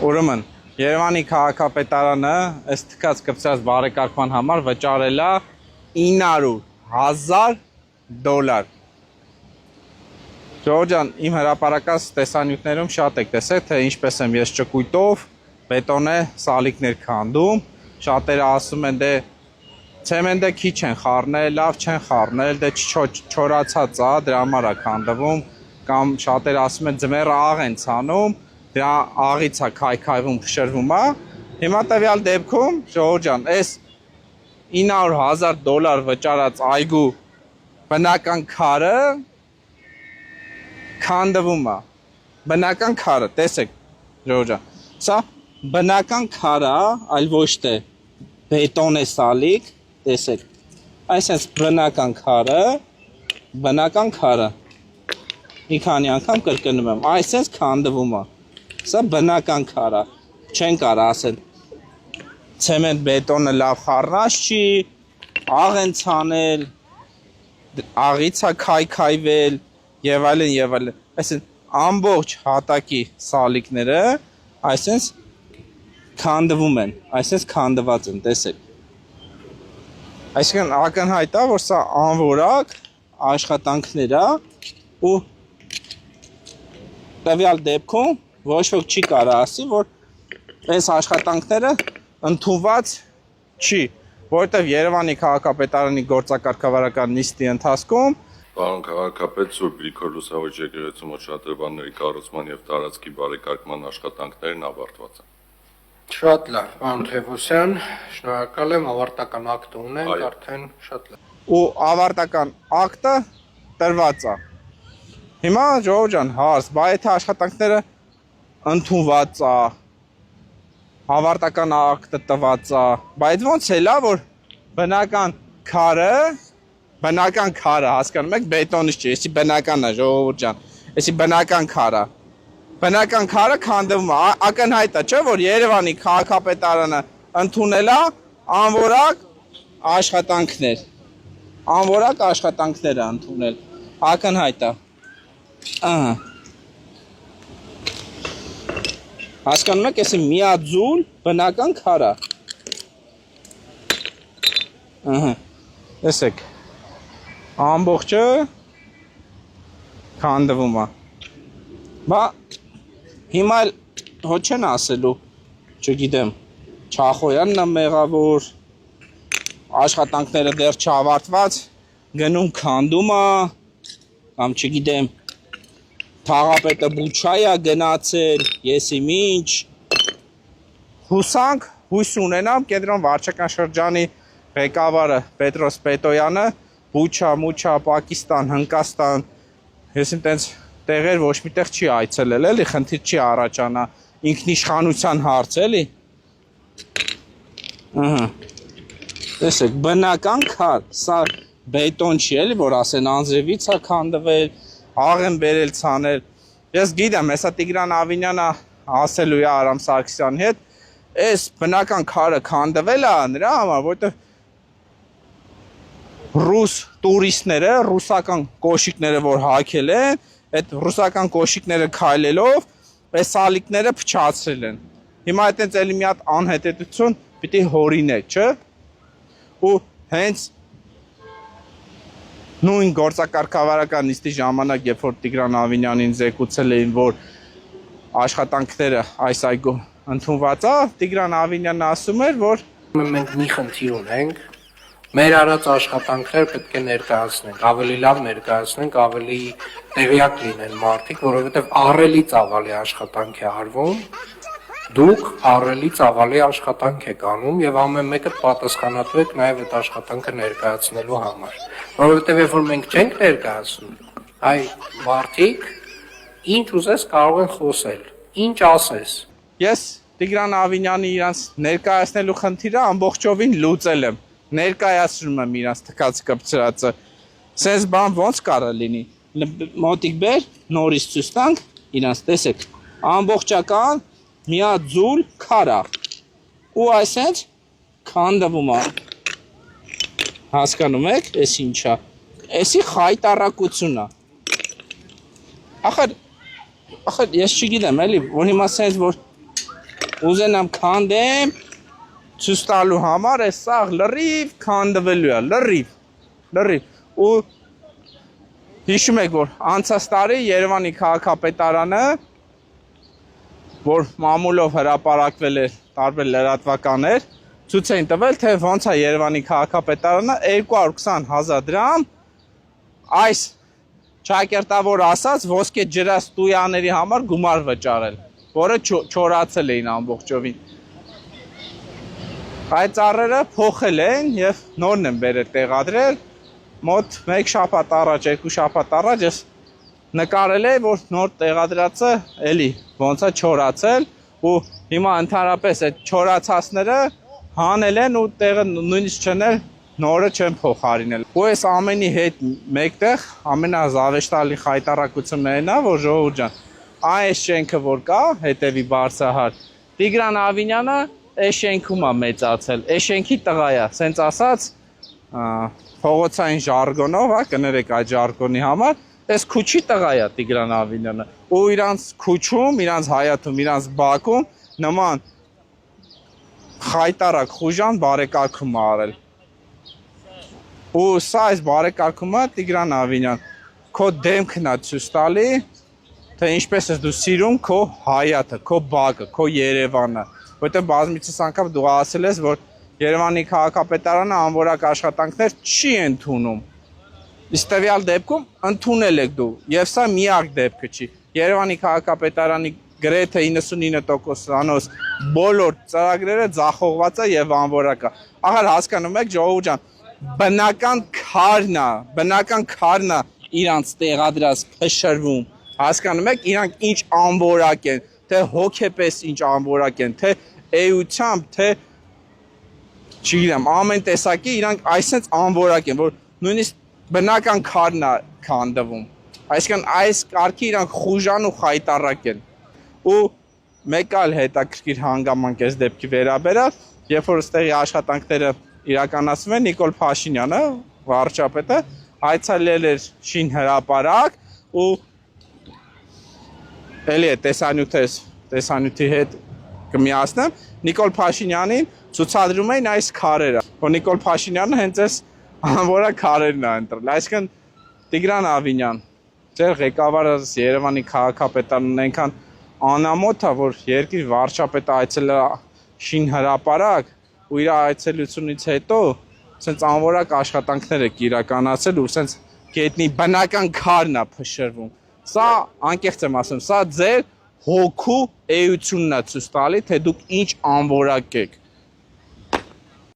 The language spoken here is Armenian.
Ուրեմն Երևանի քաղաքապետարանը ըստ թքած կպցրած բարեկարգման համար վճարել է $900,000։ Ժողովուրդ ջան, իմ հրապարակած տեսանյութներում շատ եք տեսել, թե ինչպես եմ ես ճկույտով բետոնե սալիկներ քանդում։ Շատերը ասում են դե ցեմենտը քիչ են խառնել, լավ չեն խառնել, դե չորացած է, դրա համար է քանդվում, կամ շատերը ասում են ձմեռը աղ են ցանում, դրա աղից է քայքայվում, փշրվում է։ Հիմա տվյալ դեպքում, ժողովուրդ ջան, այս $900,000 վճարած այգու բնական քարը քանդվում է։ Բնական քարը, տեսեք, ժողովուրդ ջան, սա բնական քարը, այլ ոչ թե բետոնե սալիկ, տեսեք, այսպես բնական քարը, մի քանի անգամ կրկնում եմ, այսպես քանդվում է, սա բնական քարը, չեն կարող ասել, ցեմենտ բետոնը լավ խառնած չի, աղ են ցանել, աղից է քայքայվել, եւ այլն եւ այլն, այսինքն ամբողջ հատակի սալիկները այսպես քանդվում են, այսպես քանդված են, տեսեք։ Այսինքն ակնհայտ է, որ սա անորակ աշխատանքներ է ու տվյալ դեպքում ոչ ոք չի կարող ասի, որ այս աշխատանքները ընդունված չի, որովհետև Երևանի քաղաքապետարանի գործակարգավարական նիստի ընթացքում Պարոն քաղաքապետ, Սուրբ Գրիգոր Լուսավորիչ եկեղեցու մոտ շատրվանների կառուցման եւ տարածքի բարեկարգման աշխատանքներն ավարտված են։ Շատ լավ, պարոն Թևոսյան, շնորհակալ եմ, ավարտական ակտ ունենք, արդեն շատ լավ։ Ու ավարտական ակտը տրված է։ Հիմա ժողովուրդ ջան, հարց, բա եթե աշխատանքները ընդունված է, ավարտական ակտը տված է, բայց ոնց է լավ, որ բնական քարը, հասկանում եք, բետոնից չի, էսի բնական է, ժողովուրդ ջան, էսի բնական քարը քանդվում է, ակնհայտ է, չէ, որ Երևանի քաղաքապետարանը ընդունել է անորակ աշխատանքներ է ընդունել, ակնհայտ է, հասկանում եք, էսի միաձուլ բնական քարը, տեսեք, ամբողջը քանդվում է, բա հիմա հո չեն ասելու, չգիտեմ, Չախոյանն է մեղավոր, աշխատանքները դեռ չավարտված, գնում քանդում է, կամ չգիտեմ, թաղապետը Բուչայա գնացել, ես իմ ինչ, հույս ունենամ կենտրոն վարչական շրջանի ղեկավարը Պետրոս Պետոյանը, Բուչա, Պակիստան, Հնդկաստան, ես իմ տենց տեղեր ոչ մի տեղ չի այցելել, էլի, խնդիր չի առաջանա, ինքնիշխանության հարց, էլի, տեսեք, բնական քար, սա բետոն չի, էլի, որ ասեն անձրևից է քանդվել, աղ են բերել ցանել, ես գիտեմ, հեսա Տիգրան Ավինյանը ասելու է Արամ Սարգսյանի հետ, այս բնական քարը քանդվել է նրա համար, որտեղ ռուս տուրիստները, ռուսական կոշիկները, որ հագել են, այդ ռուսական կոշիկները քայլելով, այս սալիկները փչացրել են։ Հիմա այդտենց էլի մի հատ անհետեթություն պիտի հորինեք, չէ՞։ Ու հենց նույն գործակարգավարական նիստի ժամանակ, երբ որ Տիգրան Ավինյանին զեկուցել էին, որ աշխատանքները այս այգու ընդունված է, Տիգրան Ավինյանն ասում էր, որ մենք մի խնդիր ունենք, մեր արած աշխատանքները պետք է ներկայացնենք, ավելի լավ ներկայացնենք, ավելի տեղյակ լինեն մարդիկ, որովհետև ահռելի ծավալի աշխատանք է արվում, դուք ահռելի ծավալի աշխատանք եք անում եւ ամեն մեկը պատասխանատու եք նաեւ այդ աշխատանքը ներկայացնելու համար, որովհետև երբ որ մենք չենք ներկայացնում, այ մարդիկ ինչ ուզես կարող են խոսել, ինչ ասես։ Ես Տիգրան Ավինյանի իրանց ներկայացնելու խնդիրը ամբողջովին լուծել եմ, ներկայացնում եմ իրանց թքած կպցրածը, սենց բան ոնց կարա լինի, մոտիկ բեր, նորից ցույց տանք, իրանց տեսեք, ամբողջական միաձուլ քարը, ու այսպես քանդվում է, հասկանում եք, էս ինչա, էսի խայտառակություն է, ախր ես չգիտեմ էլի, որ հիմա սենց որ Ուզենամ քանդեմ ցույց տալու համար է սա լրիվ քանդվելու է, լրիվ։ Ու հիշում եք, որ անցած տարի Երևանի քաղաքապետարանը, որ մամուլով հրապարակվել էր տարբեր լրատվականներ, ցույց էին տվել, թե ոնց է Երևանի քաղաքապետարանը 220,000 դրամ այս ճակերտավոր ասած ոսկե ջրաստույաների համար գումար վճարել, որը չորացել էին ամբողջովին։ Այդ ծառերը փոխել են եւ նորն են բերել տեղադրել, մոտ 1 շաբաթ առաջ, 2 շաբաթ առաջ ես նկարել եմ, որ նոր տեղադրածը էլի ոնց է չորացել ու հիմա ընդհանրապես այդ չորացածները հանել են ու տեղը նույնիսկ չնել նորը չեն փոխարինել։ Ու այս ամենի հետ մեկտեղ ամենազավեշտալի խայտարակություններն է, որ ժողովուրդ ջան, այս շենքը որ կա, հետևի Բարսահար, Տիգրան Ավինյանը այս շենքում է մեծացել, այս շենքի տղա է, սենց ասած փողոցային ժարգոնով, հա, կներեք այդ ժարգոնի համար, այս քուչի տղա է Տիգրան Ավինյանը։ Ու իրանց քուչում, իրանց հայաթում, իրանց բակում նման խայտարակ խուժան բարեկարգում արել։ Ու սա այս բարեկարգումը Տիգրան Ավինյան, քո դեմքն է ցույց տալի, թե ինչպես ես դու սիրում քո հայաթը, քո բակը, քո Երևանը, որտեղ բազմիցս անգամ դու ասել ես, որ Երևանի քաղաքապետարանը անորակ աշխատանքներ չի ընդունում։ Իսկ տվյալ դեպքում ընդունել եք դու, եւ սա միակ դեպքը չի։ Երևանի քաղաքապետարանի գրեթե 99%-անոց բոլոր ծրագրերը ձախողված է եւ անորակ է։ Ահա հասկանում եք, ժողովուրդ ջան, բնական քարն է իրանց տեղադրած փշրվում։ Հասկանում եք, իրանք ինչ անորակ են, թե հոգեպես ինչ անորակ են, թե էությամբ, թե չգիտեմ, ամեն տեսակի իրանք այսպես անորակ են, որ նույնիսկ բնական քարն է քանդվում։ Այսինքն այս կարգի իրանք խուժան ու խայտարակ են։ Ու մեկ այլ հետաքրքիր հանգամանք էս դեպքի վերաբերյալ, երբ որ այստեղի աշխատանքները իրականացվում են, Նիկոլ Փաշինյանը, վարչապետը, այցելել էր Շին հրապարակ ու էլի է տեսանյութի հետ կմիացնեմ, Նիկոլ Փաշինյանին ցուցադրում էին այս քարերը, որ Նիկոլ Փաշինյանը հենց այս անորակ քարերն է ընտրել։ Այսինքն Տիգրան Ավինյան, ձեր ղեկավարը Երևանի քաղաքապետարանն այնքան անամոթ է, որ երկրի վարչապետը այցելել Շին հրապարակ ու իր այցելությունից հետո սենց անորակ աշխատանքներ եք իրականացել ու սենց գետնի բնական քարն է փշրվում։ Սա անկեղծ եմ ասում, սա ձեր հոգու էությունն է ցույց տալի, թե դուք ինչ անորակ եք։